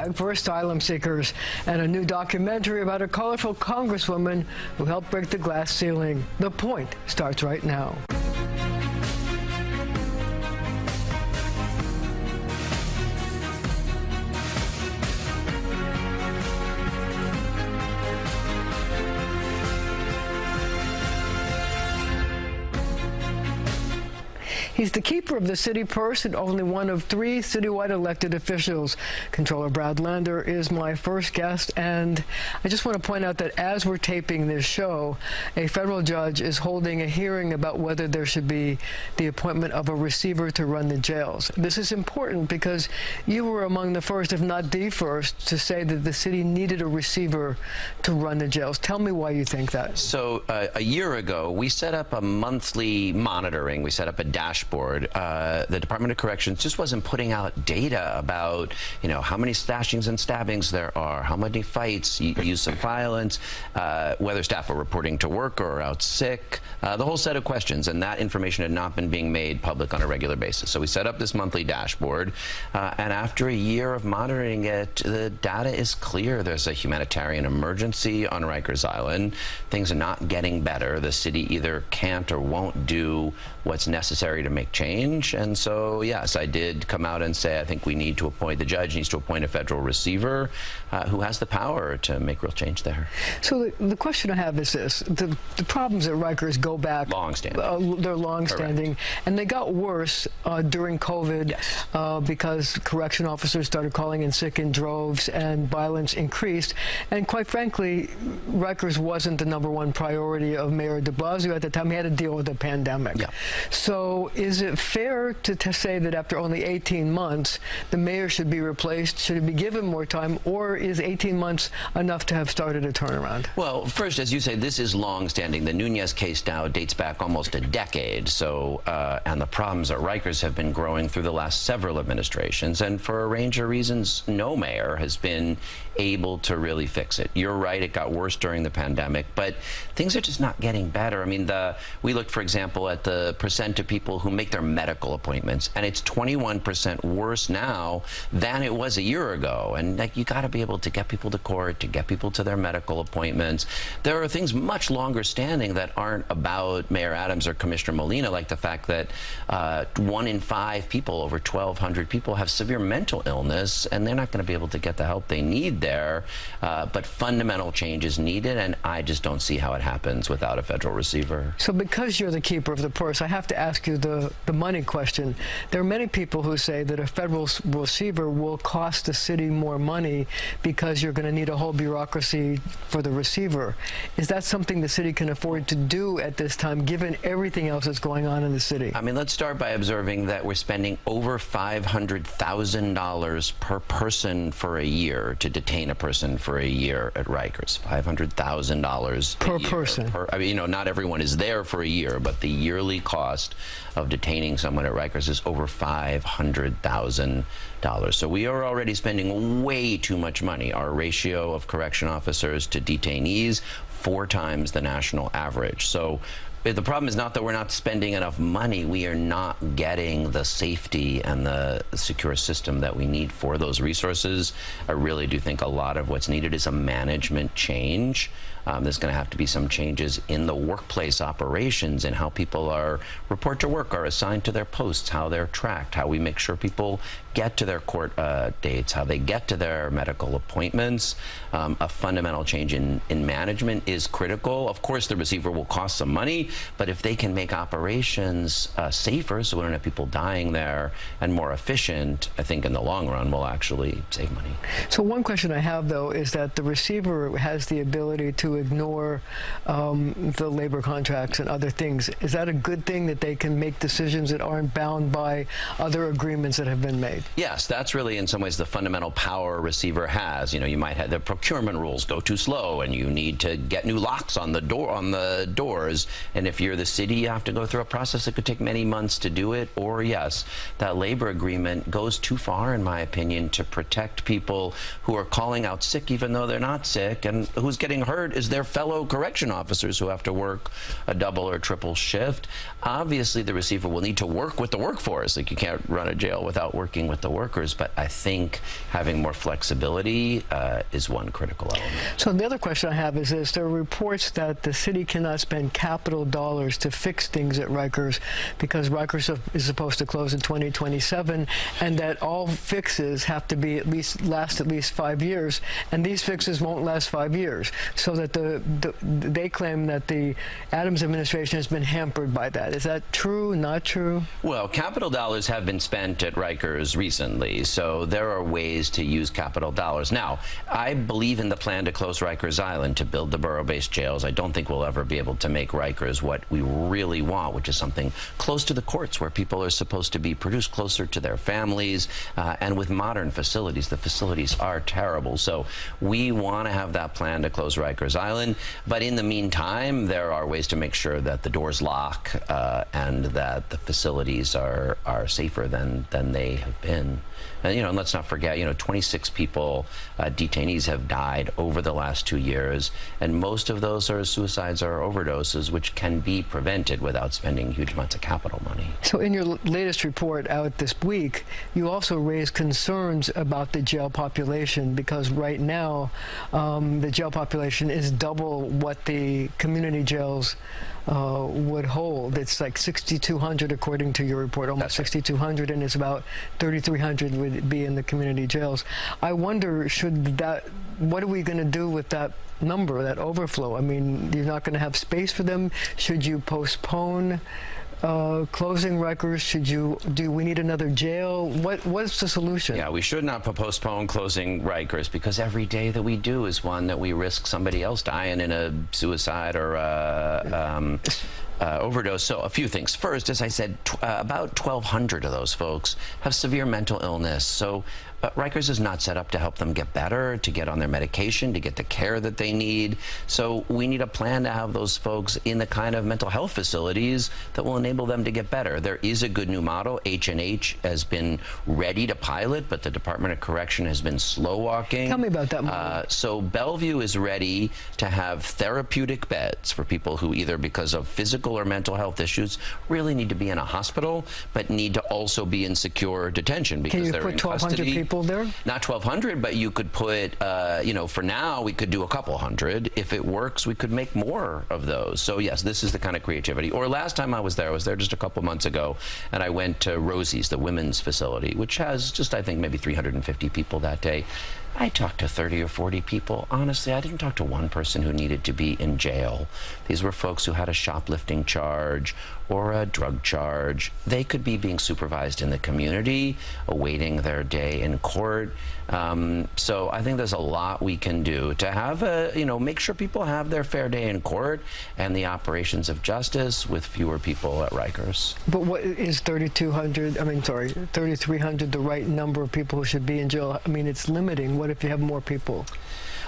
bag for asylum seekers, and a new documentary about a colorful congresswoman who helped break the glass ceiling. The Point starts right now. He's the keeper of the city purse and only one of 3 citywide elected officials. Controller Brad Länder is my first guest, and I just want to point out that as we're taping this show, a federal judge is holding a hearing about whether there should be the appointment of a receiver to run the jails. This is important because you were among the first, if not the first, to say that the city needed a receiver to run the jails. Tell me why you think that. So a year ago, we set up a monthly monitoring. We set up a dashboard. The Department of Corrections just wasn't putting out data about, how many slashings and stabbings there are, how many fights, use of violence, whether staff are reporting to work or out sick, the whole set of questions. And that information had not been being made public on a regular basis. So we set up this monthly dashboard, and after a year of monitoring it, the data is clear. There's a humanitarian emergency on Rikers Island. Things are not getting better. The city either can't or won't do what's necessary to make change. And so, yes, I did come out and say I think we need to appoint, the judge needs to appoint a federal receiver who has the power to make real change there. So the question I have is this. The problems at Rikers go back. Long-standing. They're long-standing. And they got worse during COVID. Yes. Because correction officers started calling in sick in droves and violence increased. And quite frankly, Rikers wasn't the #1 priority of Mayor de Blasio at the time. He had to deal with the pandemic. Yeah. So is it fair to say that after only 18 months, the mayor should be replaced? Should he be given more time, or is 18 months enough to have started a turnaround? Well, first, as you say, this is long-standing. The Nunez case now dates back almost a decade. So, and the problems at Rikers have been growing through the last several administrations. And for a range of reasons, no mayor has been able to really fix it. You're right, it got worse during the pandemic, but things are just not getting better. I mean, we looked, for example, at the percent of people who make their medical appointments, and it's 21% worse now than it was a year ago. And you got to be able to get people to court, to get people to their medical appointments. There are things much longer standing that aren't about Mayor Adams or Commissioner Molina, like the fact that 1 in 5 people, over 1,200 people, have severe mental illness, and they're not going to be able to get the help they need there. But fundamental change is needed, and I just don't see how it happens without a federal receiver. So because you're the keeper of the purse, I have to ask you the money question. There are many people who say that a federal receiver will cost the city more money because you're going to need a whole bureaucracy for the receiver. Is that something the city can afford to do at this time, given everything else that's going on in the city? I mean, let's start by observing that we're spending over $500,000 per person for a year to detain a person for a year at Rikers. $500,000 per person. I mean, not everyone is there for a year, but the yearly cost of detaining someone at Rikers is over $500,000. So we are already spending way too much money. Our ratio of correction officers to detainees, 4 times the national average. So the problem is not that we're not spending enough money. We are not getting the safety and the secure system that we need for those resources. I really do think a lot of what's needed is a management change. There's going to have to be some changes in the workplace operations and how people report to work, are assigned to their posts, how they're tracked, how we make sure people get to their court dates, how they get to their medical appointments. A fundamental change in management is critical. Of course, the receiver will cost some money, but if they can make operations safer, so we don't have people dying there, and more efficient, I think in the long run we'll actually save money. So one question I have, though, is that the receiver has the ability to ignore the labor contracts and other things. Is that a good thing, that they can make decisions that aren't bound by other agreements that have been made? Yes, that's really in some ways the fundamental power a receiver has. You might have the procurement rules go too slow, and you need to get new locks on the doors. And if you're the city, you have to go through a process that could take many months to do it. Or yes, that labor agreement goes too far, in my opinion, to protect people who are calling out sick even though they're not sick, and who's getting hurt is their fellow correction officers who have to work a double or triple shift. Obviously, the receiver will need to work with the workforce. Like, you can't run a jail without working with the workers, but I think having more flexibility is one critical element. So the other question I have is this. There are reports that the city cannot spend capital dollars to fix things at Rikers because Rikers is supposed to close in 2027, and that all fixes have to be last at least 5 years, and these fixes won't last 5 years. So that they claim that the Adams administration has been hampered by that. Is that true, not true? Well, capital dollars have been spent at Rikers recently, so there are ways to use capital dollars. Now, I believe in the plan to close Rikers Island, to build the borough-based jails. I don't think we'll ever be able to make Rikers what we really want, which is something close to the courts where people are supposed to be produced, closer to their families, and with modern facilities. The facilities are terrible. So we want to have that plan to close Rikers Island, but in the meantime, there are ways to make sure that the doors lock and that the facilities are safer than they have been. And, and let's not forget, 26 people, detainees, have died over the last 2 years, and most of those are suicides or overdoses, which can be prevented without spending huge amounts of capital money. So in your latest report out this week, you also raised concerns about the jail population, because right now the jail population is double what the community jails would hold. It's like 6,200 according to your report, almost 6,200, and it's about 3,300 would be in the community jails. I wonder, what are we going to do with that number, that overflow? I mean, you're not going to have space for them. Should you postpone closing Rikers? Do we need another jail? What's the solution? Yeah, we should not postpone closing Rikers, because every day that we do is one that we risk somebody else dying in a suicide or overdose. So a few things. First, as I said, about 1,200 of those folks have severe mental illness. So Rikers is not set up to help them get better, to get on their medication, to get the care that they need. So we need a plan to have those folks in the kind of mental health facilities that will enable them to get better. There is a good new model. H&H has been ready to pilot, but the Department of Correction has been slow walking. Tell me about that model. So Bellevue is ready to have therapeutic beds for people who, either because of physical or mental health issues, really need to be in a hospital, but need to also be in secure detention because they're in custody. Can you put 1,200 people there? Not 1,200, but you could put, for now, we could do a couple hundred. If it works, we could make more of those. So yes, this is the kind of creativity. Or last time I was there just a couple months ago, and I went to Rosie's, the women's facility, which has just, I think, maybe 350 people that day. I talked to 30 or 40 people. Honestly, I didn't talk to one person who needed to be in jail. These were folks who had a shoplifting charge or a drug charge. They could be being supervised in the community, awaiting their day in court. So I think there's a lot we can do to have make sure people have their fair day in court and the operations of justice with fewer people at Rikers. But what is 3,300 the right number of people who should be in jail? I mean, it's limiting. What if you have more people?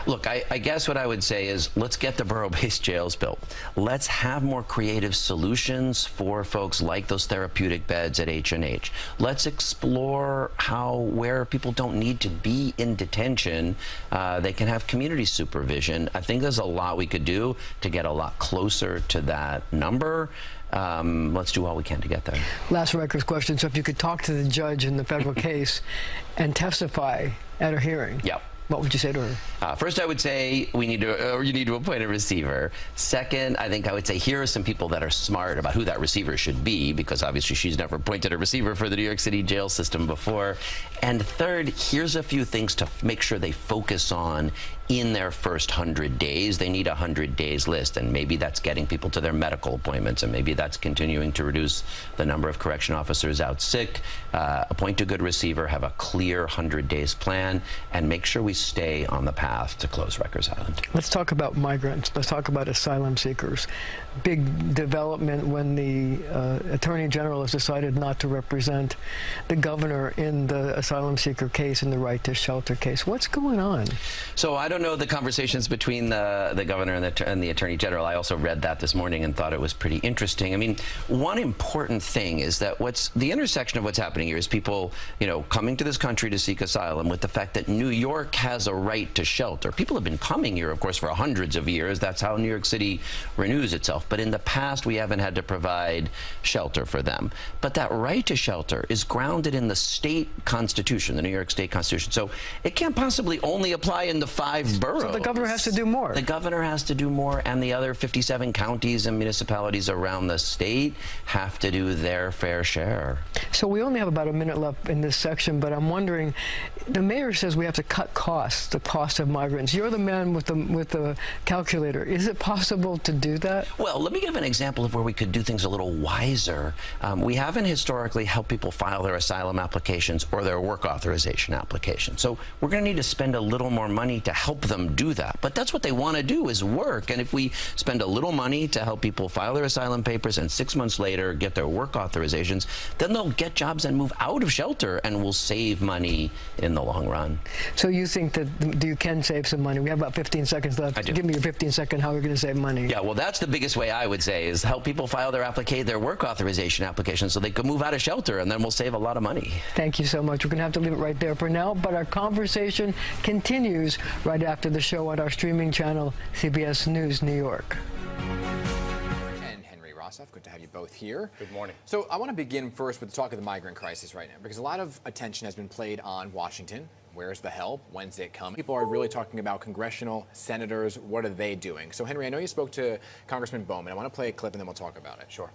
Look, I guess what I would say is, let's get the borough-based jails built. Let's have more creative solutions for folks like those therapeutic beds at H&H. Let's explore where people don't need to be in detention, they can have community supervision. I think there's a lot we could do to get a lot closer to that number. Let's do all we can to get there. Last Rikers question. So if you could talk to the judge in the federal case and testify at a hearing, yep, what would you say to her? First, I would say you need to appoint a receiver. Second, I think I would say here are some people that are smart about who that receiver should be, because obviously she's never appointed a receiver for the New York City jail system before. And third, here's a few things to make sure they focus on in their first 100 days. They need a 100 days list, and maybe that's getting people to their medical appointments, and maybe that's continuing to reduce the number of correction officers out sick. Appoint a good receiver, have a clear 100 days plan, and make sure we stay on the path to close Rikers Island. Let's talk about migrants. Let's talk about asylum seekers. Big development when the Attorney General has decided not to represent the governor in the asylum seeker case, in the right to shelter case. What's going on? So I don't know the conversations between the governor and the attorney general. I also read that this morning and thought it was pretty interesting. I mean, one important thing is that the intersection of what's happening here is people, coming to this country to seek asylum with the fact that New York has a right to shelter. People have been coming here, of course, for hundreds of years. That's how New York City renews itself. But in the past, we haven't had to provide shelter for them. But that right to shelter is grounded in the state constitution, the New York State Constitution. So it can't possibly only apply in the 5 boroughs. So the governor has to do more. The governor has to do more, and the other 57 counties and municipalities around the state have to do their fair share. So we only have about a minute left in this section, but I'm wondering, the mayor says we have to cut costs, the cost of migrants. You're the man with the calculator. Is it possible to do that? Well, let me give an example of where we could do things a little wiser. We haven't historically helped people file their asylum applications or their work authorization applications. So we're going to need to spend a little more money to help them do that. But that's what they want to do, is work. And if we spend a little money to help people file their asylum papers and 6 months later get their work authorizations, then they'll get jobs and move out of shelter, and we'll save money in the long run. So you think that you can save some money? We have about 15 seconds left. I do. Give me your 15-second how we're going to save money. Yeah, well, that's the biggest way, I would say, is help people file their work authorization applications so they can move out of shelter, and then we'll save a lot of money. Thank you so much. We're going to have to leave it right there for now, but our conversation continues right after the show on our streaming channel, CBS News New York. Good to have you both here. Good morning. So I want to begin first with the talk of the migrant crisis right now, because a lot of attention has been played on Washington. Where's the help? When's it coming? People are really talking about congressional senators. What are they doing? So, Henry, I know you spoke to Congressman Bowman. I want to play a clip and then we'll talk about it. Sure.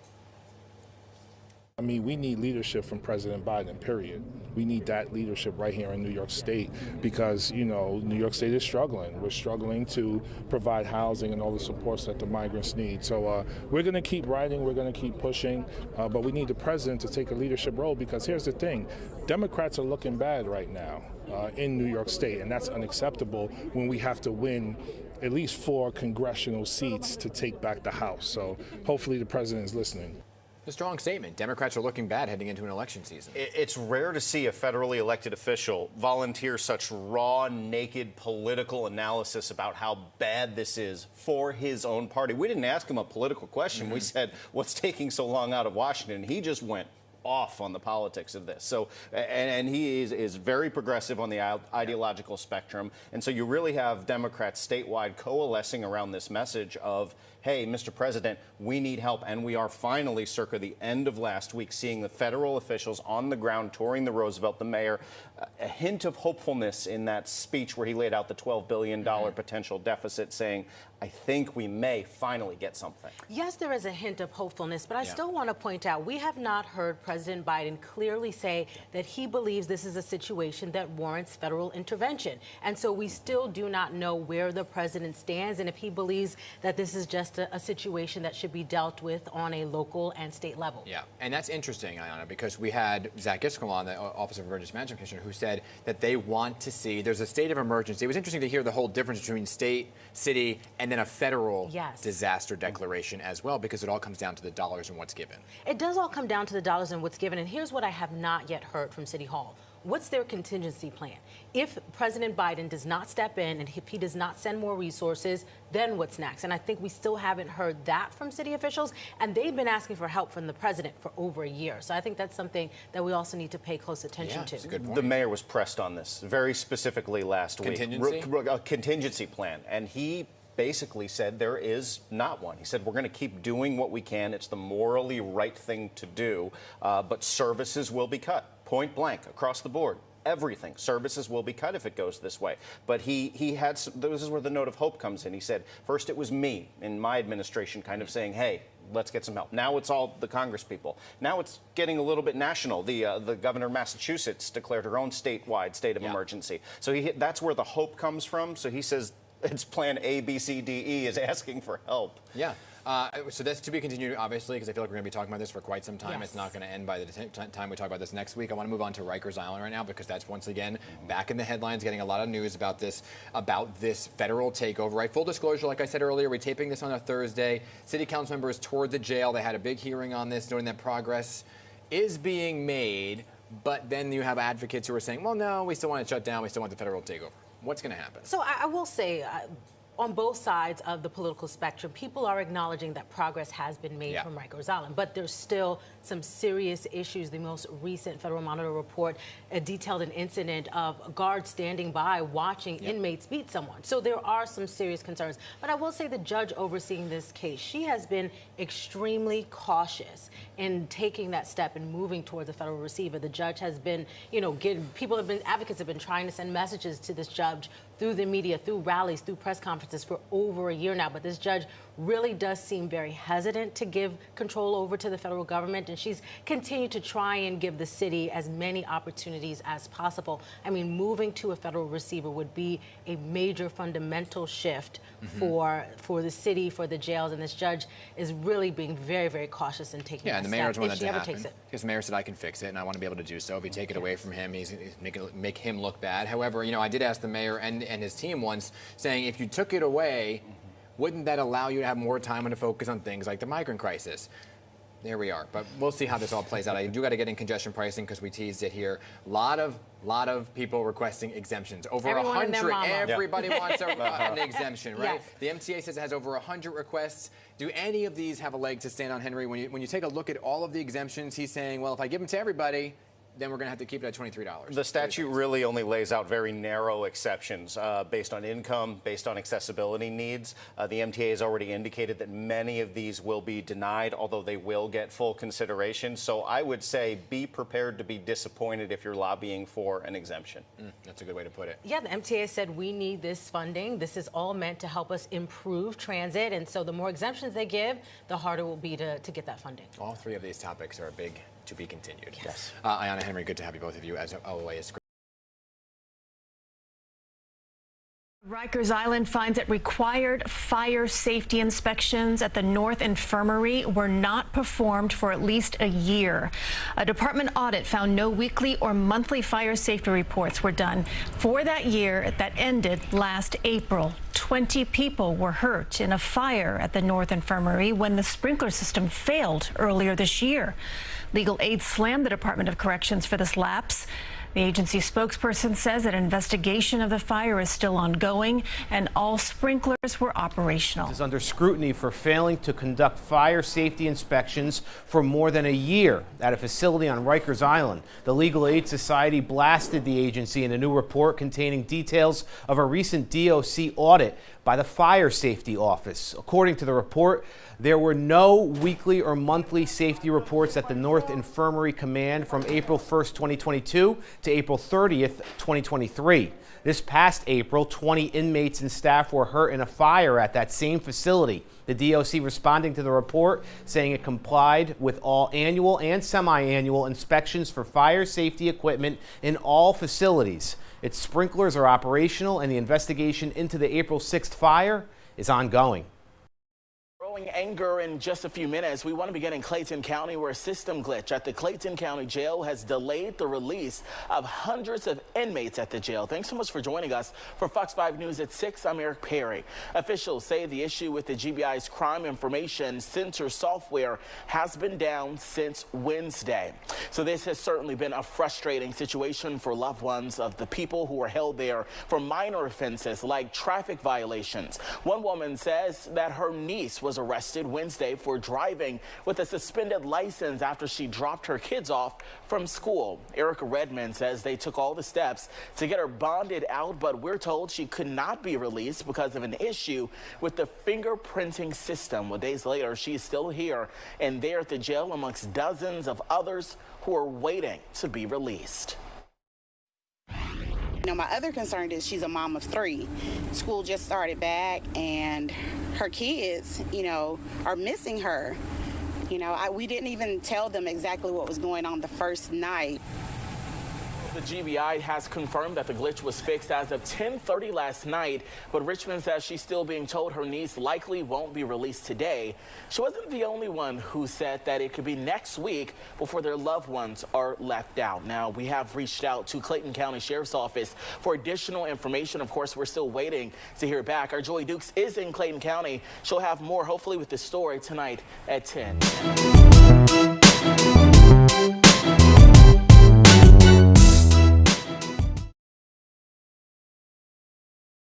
I mean, we need leadership from President Biden, period. We need that leadership right here in New York State because, New York State is struggling. We're struggling to provide housing and all the supports that the migrants need. So we're going to keep writing, we're going to keep pushing, but we need the president to take a leadership role because here's the thing, Democrats are looking bad right now in New York State, and that's unacceptable when we have to win at least 4 congressional seats to take back the House. So hopefully the president is listening. A strong statement. Democrats are looking bad heading into an election season. It's rare to see a federally elected official volunteer such raw, naked political analysis about how bad this is for his own party. We didn't ask him a political question. We said, what's taking so long out of Washington? He just went off on the politics of this. So, and he is very progressive on the ideological spectrum. And so you really have Democrats statewide coalescing around this message of, hey, Mr. President, we need help. And we are finally, circa the end of last week, seeing the federal officials on the ground touring the Roosevelt, the mayor, a hint of hopefulness in that speech where he laid out the $12 billion potential deficit, saying, I think we may finally get something. Yes, there is a hint of hopefulness, but I still want to point out, we have not heard President Biden clearly say that he believes this is a situation that warrants federal intervention. And so we still do not know where the president stands and if he believes that this is just a situation that should be dealt with on a local and state level. Yeah, and that's interesting, Ayanna, because we had Zach Iscomel on the Office of Emergency Management Commissioner who said that they want to see, there's a state of emergency. It was interesting to hear the whole difference between state, city, and then a federal disaster declaration as well, because it all comes down to the dollars and what's given. It does all come down to the dollars and what's given, and here's what I have not yet heard from City Hall. What's their contingency plan? If President Biden does not step in and if he does not send more resources, then what's next? And I think we still haven't heard that from city officials, and they've been asking for help from the president for over a year. So I think that's something that we also need to pay close attention to. That's a good point. The mayor was pressed on this very specifically last week. A contingency plan, and he basically said there is not one. He said, we're going to keep doing what we can. It's the morally right thing to do, but services will be cut. Point blank, across the board. Everything. Services will be cut if it goes this way. But he had some, this is where the note of hope comes in. He said, first it was me in my administration kind of saying, hey, let's get some help. Now it's all the Congress people. Now it's getting a little bit national. The governor of Massachusetts declared her own statewide state of emergency. So that's where the hope comes from. So he says it's plan A, B, C, D, E is asking for help. Yeah. So that's to be continued, obviously, because I feel like we're going to be talking about this for quite some time. It's not going to end by the time we talk about this next week. I want to move on to Rikers Island right now because that's once again back in the headlines, getting a lot of news about this federal takeover. Right, full disclosure, like I said earlier, we're taping this on a Thursday. City council members toured the jail. They had a big hearing on this, noting that progress is being made. But then you have advocates who are saying, well, no, we still want it shut down. We still want the federal takeover. What's going to happen? So I will say, on both sides of the political spectrum, people are acknowledging that progress has been made from Rikers Island, but there's still some serious issues. The most recent Federal Monitor report detailed an incident of guards standing by watching inmates beat someone. So there are some serious concerns. But I will say the judge overseeing this case, she has been extremely cautious in taking that step and moving towards a federal receiver. The judge has been, advocates have been trying to send messages to this judge through the media, through rallies, through press conferences for over a year now. But this judge really does seem very hesitant to give control over to the federal government, and she's continued to try and give the city as many opportunities as possible. I mean, moving to a federal receiver would be a major fundamental shift for the city, for the jails, and this judge is really being very, very cautious in taking that and the mayor's step one if that she ever happen. takes it. Because the mayor said, I can fix it, and I want to be able to do so. If you take it away from him, he's make him look bad. However, I did ask the mayor and his team once, saying, if you took it away, wouldn't that allow you to have more time and to focus on things like the migrant crisis? There we are. But we'll see how this all plays out. I do got to get in congestion pricing because we teased it here. Lot of people requesting exemptions. Over 100. Everybody wants an exemption, right? Yes. The MTA says it has over 100 requests. Do any of these have a leg to stand on, Henry? When you take a look at all of the exemptions, he's saying, well, if I give them to everybody, then we're going to have to keep it at $23. The statute really only lays out very narrow exceptions based on income, based on accessibility needs. The MTA has already indicated that many of these will be denied, although they will get full consideration. So I would say be prepared to be disappointed if you're lobbying for an exemption. That's a good way to put it. Yeah, the MTA said we need this funding. This is all meant to help us improve transit. And so the more exemptions they give, the harder it will be to get that funding. All three of these topics are big to be continued. Yes. Ayanna, Henry, good to have you both of you as always. Rikers Island finds that required fire safety inspections at the North Infirmary were not performed for at least a year. A department audit found no weekly or monthly fire safety reports were done for that year that ended last April. 20 people were hurt in a fire at the North Infirmary when the sprinkler system failed earlier this year. Legal aid slammed the Department of Corrections for this lapse. The agency spokesperson says that an investigation of the fire is still ongoing and all sprinklers were operational. Is under scrutiny for failing to conduct fire safety inspections for more than a year at a facility on Rikers Island. The Legal Aid Society blasted the agency in a new report containing details of a recent DOC audit by the Fire Safety Office. According to the report, there were no weekly or monthly safety reports at the North Infirmary Command from April 1st, 2022 to April 30th, 2023. This past April, 20 inmates and staff were hurt in a fire at that same facility. The DOC responding to the report saying it complied with all annual and semi-annual inspections for fire safety equipment in all facilities. Its sprinklers are operational and the investigation into the April 6th fire is ongoing. Anger in just a few minutes. We want to begin in Clayton County, where a system glitch at the Clayton County Jail has delayed the release of hundreds of inmates at the jail. Thanks so much for joining us. For Fox 5 News at 6, I'm Eric Perry. Officials say the issue with the GBI's crime information center software has been down since Wednesday. So this has certainly been a frustrating situation for loved ones of the people who were held there for minor offenses like traffic violations. One woman says that her niece was arrested Wednesday for driving with a suspended license after she dropped her kids off from school. Erica Redmond says they took all the steps to get her bonded out, but we're told she could not be released because of an issue with the fingerprinting system. Well, days later, she's still here and there at the jail amongst dozens of others who are waiting to be released. My other concern is she's a mom of 3. School just started back and her kids, are missing her. We didn't even tell them exactly what was going on the first night. The GBI has confirmed that the glitch was fixed as of 10:30 last night, but Richmond says she's still being told her niece likely won't be released today. She wasn't the only one who said that it could be next week before their loved ones are left out. Now, we have reached out to Clayton County Sheriff's Office for additional information. Of course, we're still waiting to hear back. Our Joy Dukes is in Clayton County. She'll have more, hopefully, with this story tonight at 10.